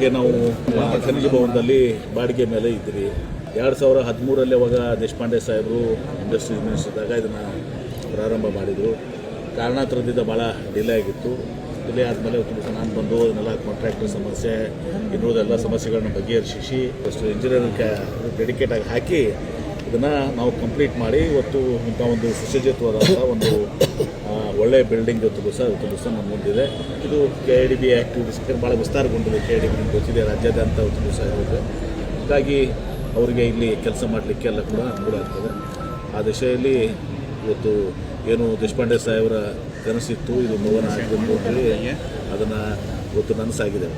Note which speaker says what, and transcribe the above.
Speaker 1: ಇಲ್ಲಿವರೆಗೆ ನಾವು ಖನಿಜ ಭವನದಲ್ಲಿ ಬಾಡಿಗೆ ಮೇಲೆ ಇದ್ವಿ. 2013 ಅವಾಗ ದೇಶಪಾಂಡೆ ಸಾಹೇಬರು ಇಂಡಸ್ಟ್ರೀಸ್ ಮಿನಿಸ್ಟರ್ ಇದ್ದಾಗ ಇದನ್ನು ಪ್ರಾರಂಭ ಮಾಡಿದರು. ಕಾರಣಾಂತರದಿಂದ ಭಾಳ ಡಿಲೇ ಆಗಿತ್ತು. ಡಿಲೇ ಆದಮೇಲೆ ನಾನು ಬಂದು ಅದನ್ನೆಲ್ಲ ಕಾಂಟ್ರಾಕ್ಟರ್ ಸಮಸ್ಯೆ ಇನ್ನುಳಿದೆಲ್ಲ ಸಮಸ್ಯೆಗಳನ್ನ ಬಗೆಹರಿಸಿ ಅಷ್ಟು ಇಂಜಿನಿಯರ್ ಡೆಡಿಕೇಟ್ ಆಗಿ ಹಾಕಿ ಇದನ್ನು ನಾವು ಕಂಪ್ಲೀಟ್ ಮಾಡಿ ಇವತ್ತು ಇಂಥ ಒಂದು ಸುಸಜ್ಜಿತವಾದಂಥ ಒಂದು ಒಳ್ಳೆಯ ಬಿಲ್ಡಿಂಗ್ ಇವತ್ತು ದಿವಸ ನಮ್ಮ ಮುಂದಿದೆ. ಇದು KIDB ಆ್ಯಕ್ಟಿವಿಟೀಸ್ ಭಾಳ ವಿಸ್ತಾರಗೊಂಡಿದೆ. KIDB ನಿಮ್ಗೆ ಗೊತ್ತಿದೆ, ರಾಜ್ಯಾದ್ಯಂತ ಇವತ್ತು ದಿವಸ ಇರುತ್ತೆ. ಹೀಗಾಗಿ ಅವರಿಗೆ ಇಲ್ಲಿ ಕೆಲಸ ಮಾಡಲಿಕ್ಕೆ ಎಲ್ಲ ಕೂಡ ಅನುಕೂಲ ಆಗ್ತದೆ. ಆ ದಿಶೆಯಲ್ಲಿ ಇವತ್ತು ಏನು ದೇಶಪಾಂಡೆ ಸಾಹೇಬರ ಕನಸಿತ್ತು, ಇದು ಭವನ ಆಗಬೇಕು ಅಂತೇಳಿ ಅದನ್ನು ಇವತ್ತು ನನಸಾಗಿದೆ.